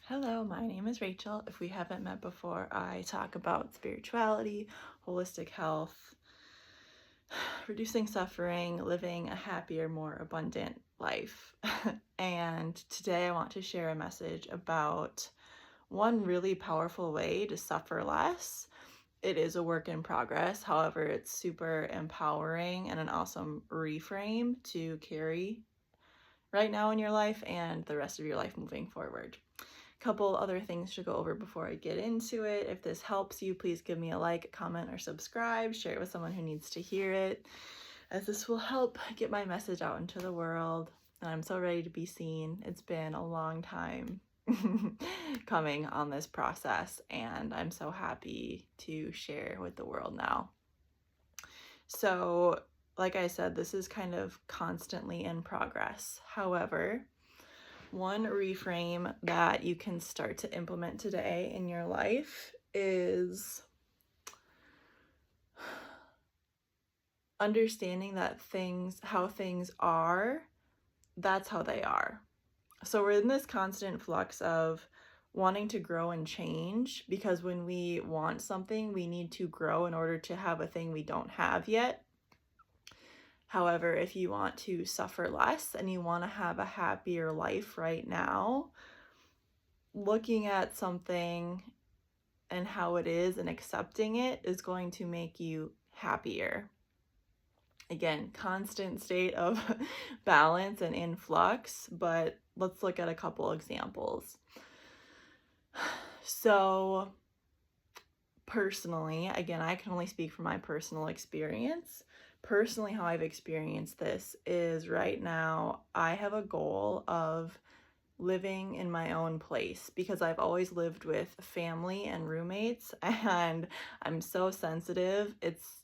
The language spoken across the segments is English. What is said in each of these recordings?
Hello, my name is Rachel. If we haven't met before, I talk about spirituality, holistic health, reducing suffering, living a happier, more abundant life. And today I want to share a message about one really powerful way to suffer less. It is a work in progress. However, it's super empowering and an awesome reframe to carry right now in your life and the rest of your life moving forward. Couple other things to go over before I get into it. If this helps you, please give me a like, comment, or subscribe. Share it with someone who needs to hear it, as this will help get my message out into the world. And I'm so ready to be seen. It's been a long time coming on this process, and I'm so happy to share with the world now. So, like I said, this is kind of constantly in progress. However, one reframe that you can start to implement today in your life is understanding that how things are, that's how they are. So we're in this constant flux of wanting to grow and change, because when we want something, we need to grow in order to have a thing we don't have yet. However, if you want to suffer less and you want to have a happier life right now, looking at something and how it is and accepting it is going to make you happier. Again, constant state of balance and influx, but let's look at a couple examples. So, personally, again, I can only speak from my personal experience. Personally, how I've experienced this is right now I have a goal of living in my own place, because I've always lived with family and roommates, and I'm so sensitive. It's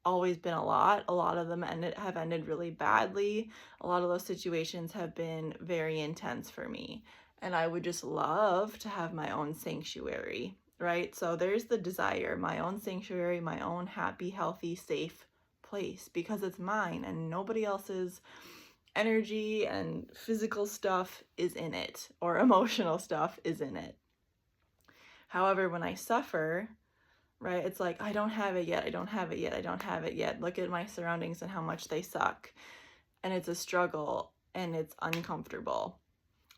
always been a lot. A lot of them have ended really badly. A lot of those situations have been very intense for me, and I would just love to have my own sanctuary, right? So there's the desire, my own sanctuary, my own happy, healthy, safe place, because it's mine and nobody else's energy and physical stuff is in it, or emotional stuff is in it. However, when I suffer, right, it's like, I don't have it yet, I don't have it yet, I don't have it yet. Look at my surroundings and how much they suck. And it's a struggle and it's uncomfortable.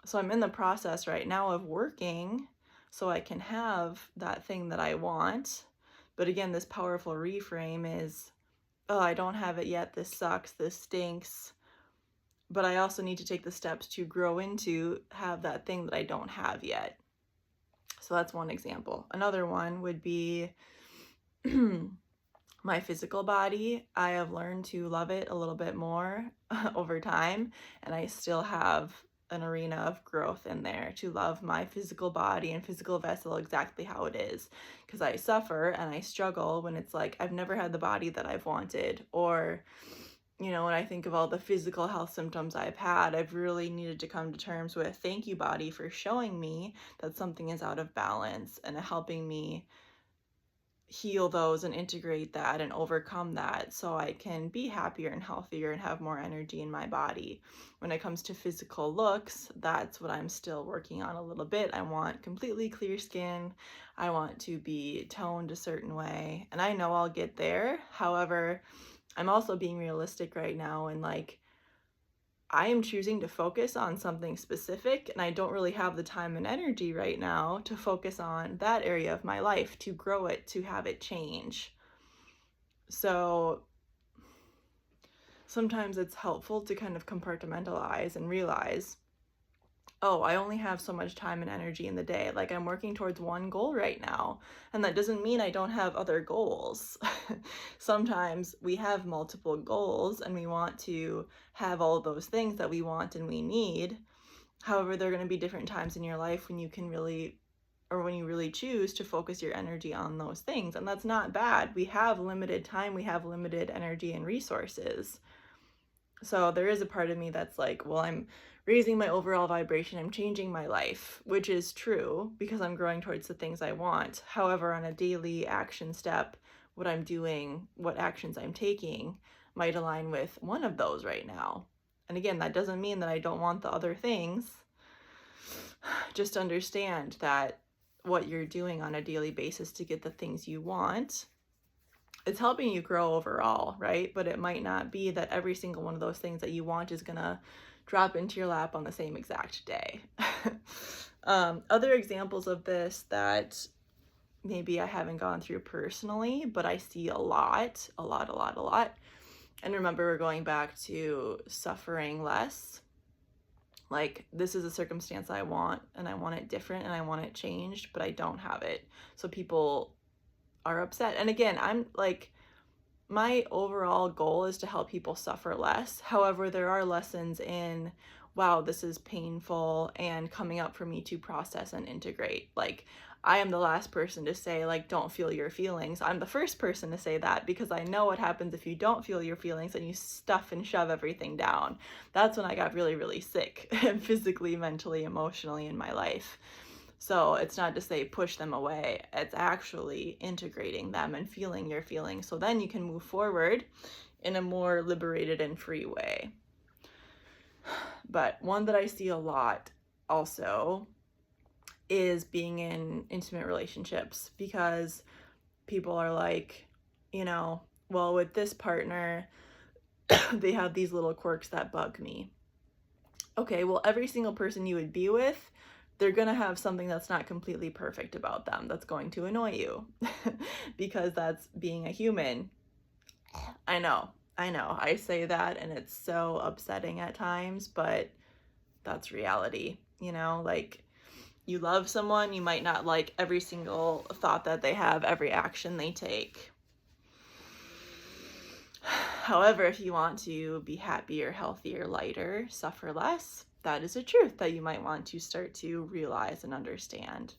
So I'm in the process right now of working so I can have that thing that I want. But again, this powerful reframe is, oh, I don't have it yet, this sucks, this stinks. But I also need to take the steps to grow into have that thing that I don't have yet. So that's one example. Another one would be my physical body. I have learned to love it a little bit more over time, and I still have an arena of growth in there to love my physical body and physical vessel exactly how it is, because I suffer and I struggle when it's like I've never had the body that I've wanted, or when I think of all the physical health symptoms I've had, I've really needed to come to terms with, thank you, body, for showing me that something is out of balance and helping me heal those and integrate that and overcome that so I can be happier and healthier and have more energy in my body. When it comes to physical looks, that's what I'm still working on a little bit. I want completely clear skin. I want to be toned a certain way, and I know I'll get there. However, I'm also being realistic right now, and I am choosing to focus on something specific, and I don't really have the time and energy right now to focus on that area of my life, to grow it, to have it change. So sometimes it's helpful to kind of compartmentalize and realize, oh, I only have so much time and energy in the day. Like, I'm working towards one goal right now, and that doesn't mean I don't have other goals. Sometimes we have multiple goals and we want to have all those things that we want and we need. However, there are going to be different times in your life when you can really, or when you really choose to focus your energy on those things. And that's not bad. We have limited time, we have limited energy and resources. So there is a part of me that's like, well, I'm raising my overall vibration, I'm changing my life, which is true because I'm growing towards the things I want. However, on a daily action step, what I'm doing, what actions I'm taking might align with one of those right now. And again, that doesn't mean that I don't want the other things. just understand that what you're doing on a daily basis to get the things you want, it's helping you grow overall, right? But it might not be that every single one of those things that you want is gonna drop into your lap on the same exact day. Other examples of this that maybe I haven't gone through personally, but I see a lot. And remember, we're going back to suffering less. Like, this is a circumstance I want, and I want it different, and I want it changed, but I don't have it. So people are upset. And again, I'm like, my overall goal is to help people suffer less. However, there are lessons in, wow, this is painful, and coming up for me to process and integrate. Like, I am the last person to say, like, don't feel your feelings. I'm the first person to say that because I know what happens if you don't feel your feelings and you stuff and shove everything down. That's when I got really, really sick, physically, mentally, emotionally in my life. So it's not to say push them away, it's actually integrating them and feeling your feelings. So then you can move forward in a more liberated and free way. But one that I see a lot also is being in intimate relationships, because people are like, well, with this partner, they have these little quirks that bug me. Okay, well, every single person you would be with, they're going to have something that's not completely perfect about them that's going to annoy you because that's being a human. I know. I say that and it's so upsetting at times, but that's reality. Like, you love someone, you might not like every single thought that they have, every action they take. However, if you want to be happier, healthier, lighter, suffer less, that is a truth that you might want to start to realize and understand.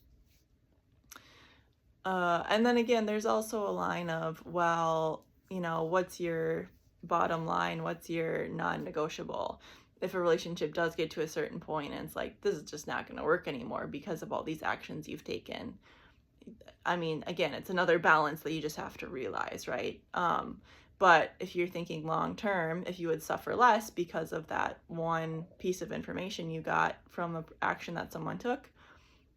And then again, there's also a line of, well, what's your bottom line? What's your non-negotiable? If a relationship does get to a certain point and it's like, this is just not going to work anymore because of all these actions you've taken. I mean, again, it's another balance that you just have to realize, right? But if you're thinking long term, if you would suffer less because of that one piece of information you got from an action that someone took,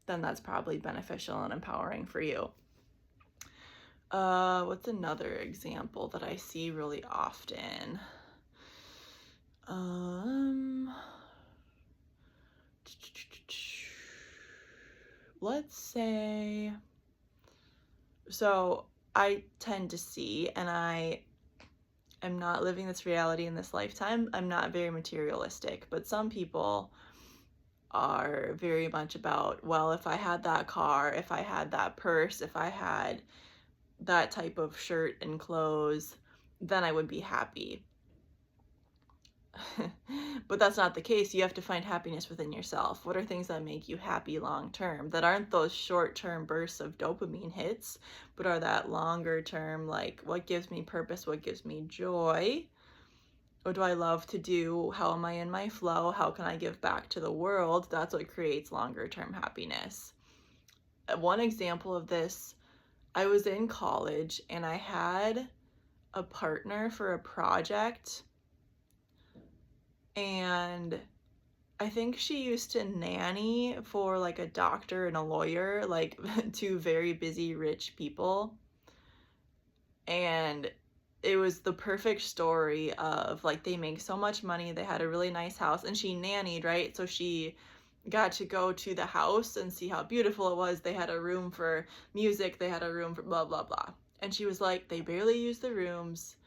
then that's probably beneficial and empowering for you. What's another example that I see really often? Let's say, so I tend to see, and I am not living this reality in this lifetime, I'm not very materialistic, but some people are very much about, well, if I had that car, if I had that purse, if I had that type of shirt and clothes, then I would be happy. But that's not the case. You have to find happiness within yourself. What are things that make you happy long term, that aren't those short-term bursts of dopamine hits, but are that longer term, like, what gives me purpose, what gives me joy, what do I love to do, how am I in my flow, how can I give back to the world? That's what creates longer term happiness. One example of this, I was in college and I had a partner for a project, and I think she used to nanny for like a doctor and a lawyer, like two very busy rich people. And it was the perfect story of, like, they make so much money, they had a really nice house, and she nannied, right? So she got to go to the house and see how beautiful it was. They had a room for music, they had a room for blah, blah, blah. And she was like, they barely use the rooms.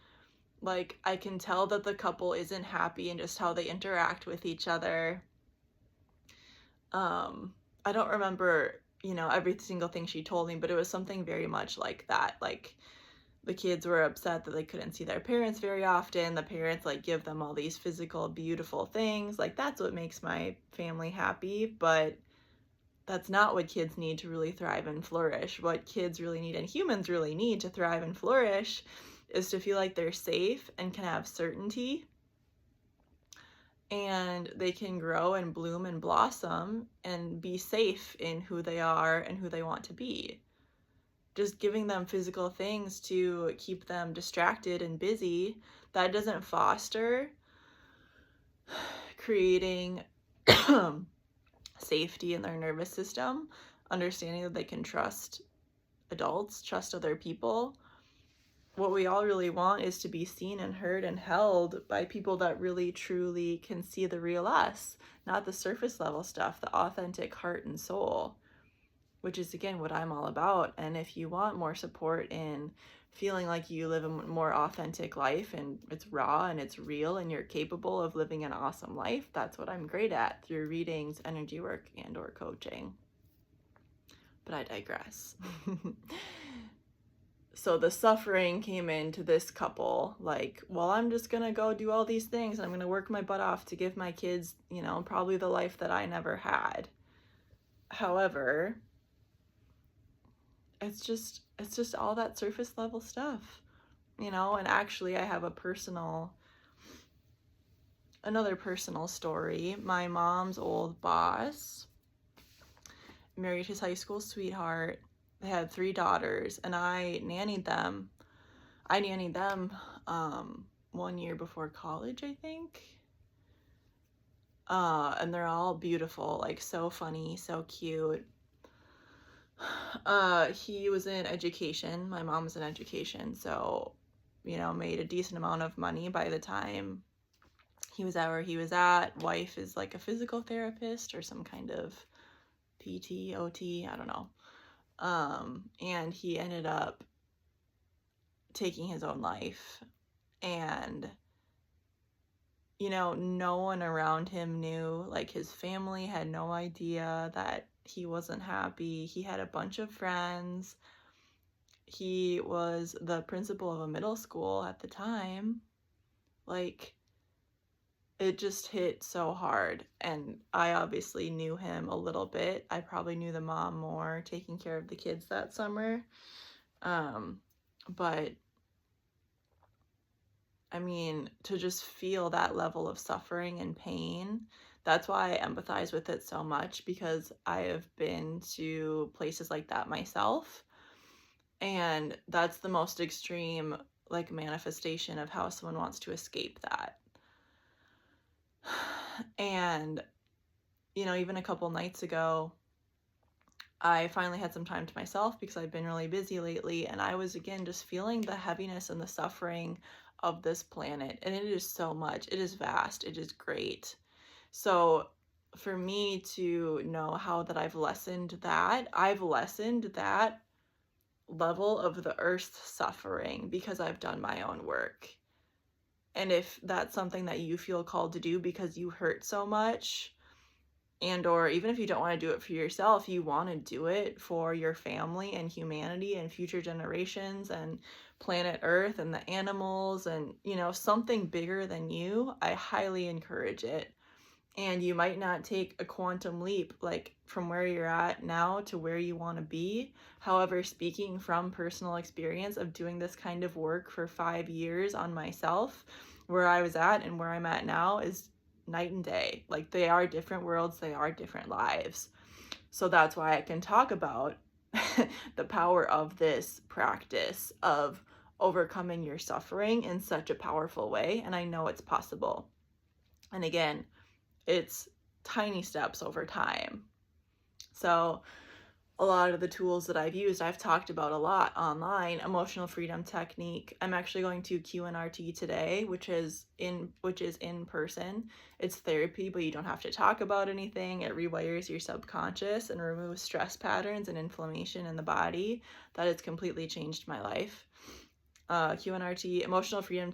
Like, I can tell that the couple isn't happy in just how they interact with each other. I don't remember, every single thing she told me, but it was something very much like that. Like, the kids were upset that they couldn't see their parents very often. The parents, like, give them all these physical, beautiful things. Like, that's what makes my family happy, but that's not what kids need to really thrive and flourish. What kids really need, and humans really need to thrive and flourish, is to feel like they're safe and can have certainty, and they can grow and bloom and blossom and be safe in who they are and who they want to be. Just giving them physical things to keep them distracted and busy, that doesn't foster creating safety in their nervous system, understanding that they can trust adults, trust other people. What we all really want is to be seen and heard and held by people that really truly can see the real us, not the surface level stuff, the authentic heart and soul, which is again what I'm all about. And if you want more support in feeling like you live a more authentic life and it's raw and it's real and you're capable of living an awesome life, that's what I'm great at through readings, energy work, and or coaching. But I digress. So the suffering came into this couple, like, well, I'm just gonna go do all these things and I'm gonna work my butt off to give my kids, you know, probably the life that I never had. However, it's just all that surface level stuff, you know. And actually I have another personal story. My mom's old boss married his high school sweetheart. They had 3 daughters, and I nannied them 1 year before college, I think. And they're all beautiful, like so funny, so cute. He was in education. My mom was in education, so, you know, made a decent amount of money by the time he was at where he was at. Wife is like a physical therapist or some kind of PT, OT, I don't know. And he ended up taking his own life. And, you know, no one around him knew. Like, his family had no idea that he wasn't happy. He had a bunch of friends. He was the principal of a middle school at the time. Like, it just hit so hard. And I obviously knew him a little bit. I probably knew the mom more, taking care of the kids that summer. But I mean, to just feel that level of suffering and pain, that's why I empathize with it so much, because I have been to places like that myself. And that's the most extreme, like, manifestation of how someone wants to escape that. And, you know, even a couple nights ago, I finally had some time to myself because I've been really busy lately, and I was again just feeling the heaviness and the suffering of this planet. And it is so much. It is vast. It is great. So for me to know how that I've lessened that level of the earth's suffering because I've done my own work. And if that's something that you feel called to do because you hurt so much, and or even if you don't want to do it for yourself, you want to do it for your family and humanity and future generations and planet Earth and the animals and, you know, something bigger than you, I highly encourage it. And you might not take a quantum leap, like from where you're at now to where you want to be. However, speaking from personal experience of doing this kind of work for 5 years on myself, where I was at and where I'm at now is night and day. Like, they are different worlds, they are different lives. So that's why I can talk about the power of this practice of overcoming your suffering in such a powerful way. And I know it's possible. And again, it's tiny steps over time. So a lot of the tools that I've used, I've talked about a lot online. Emotional freedom technique. I'm actually going to QNRT today, which is in person. It's therapy, but you don't have to talk about anything. It rewires your subconscious and removes stress patterns and inflammation in the body. That has completely changed my life. QNRT, emotional freedom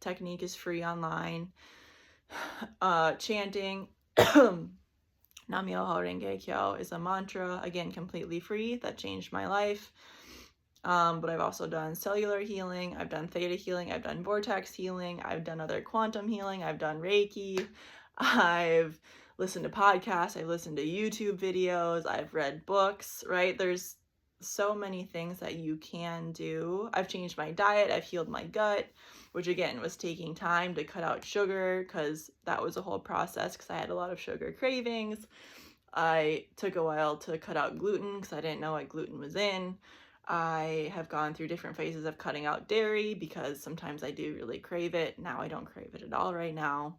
technique, is free online. Chanting Nam-myoho Renge Kyo is a mantra, again, completely free, that changed my life. But I've also done cellular healing, I've done theta healing, I've done vortex healing, I've done other quantum healing, I've done Reiki, I've listened to podcasts, I've listened to YouTube videos, I've read books, right? There's so many things that you can do. I've changed my diet, I've healed my gut, which again was taking time to cut out sugar, because that was a whole process because I had a lot of sugar cravings. I took a while to cut out gluten because I didn't know what gluten was in. I have gone through different phases of cutting out dairy because sometimes I do really crave it. Now I don't crave it at all right now.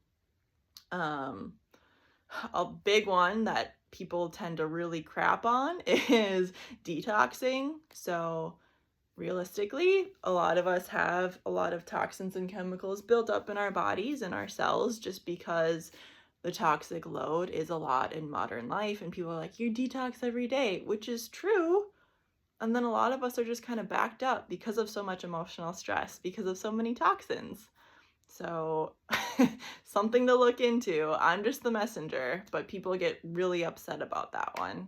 A big one that people tend to really crap on is detoxing. So realistically, a lot of us have a lot of toxins and chemicals built up in our bodies and our cells just because the toxic load is a lot in modern life. And people are like, you detox every day, which is true. And then a lot of us are just kind of backed up because of so much emotional stress, because of so many toxins. So something to look into. I'm just the messenger, but people get really upset about that one.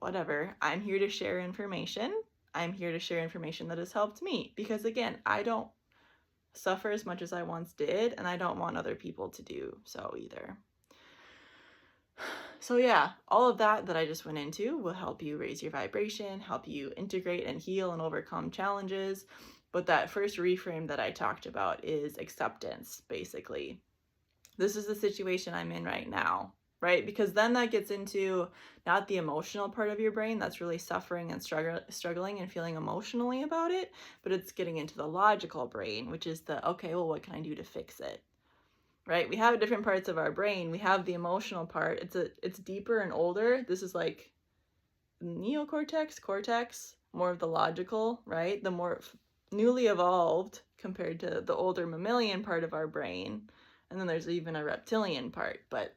Whatever. I'm here to share information. I'm here to share information that has helped me because, again, I don't suffer as much as I once did, and I don't want other people to do so either. So yeah, all of that I just went into will help you raise your vibration, help you integrate and heal and overcome challenges. But that first reframe that I talked about is acceptance, basically. This is the situation I'm in right now, right? Because then that gets into not the emotional part of your brain that's really suffering and struggling and feeling emotionally about it, but it's getting into the logical brain, which is the, okay, well, what can I do to fix it? Right? We have different parts of our brain. We have the emotional part. It's deeper and older. This is like neocortex, cortex, more of the logical, right? The more newly evolved compared to the older mammalian part of our brain. And then there's even a reptilian part, but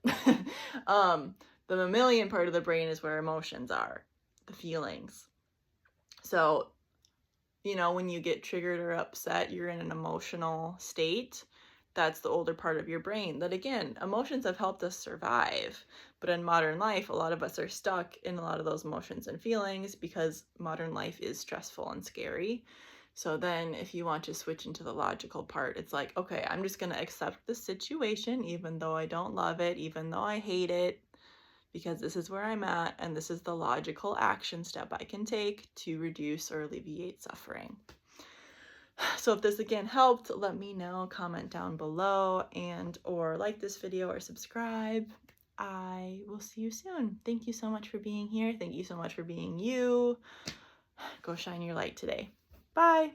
the mammalian part of the brain is where emotions are, the feelings. So, when you get triggered or upset, you're in an emotional state. That's the older part of your brain. That, again, emotions have helped us survive. But in modern life, a lot of us are stuck in a lot of those emotions and feelings because modern life is stressful and scary. So then if you want to switch into the logical part, it's like, okay, I'm just going to accept the situation, even though I don't love it, even though I hate it, because this is where I'm at, and this is the logical action step I can take to reduce or alleviate suffering. So if this again helped, let me know, comment down below, and or like this video or subscribe. I will see you soon. Thank you so much for being here. Thank you so much for being you. Go shine your light today. Bye.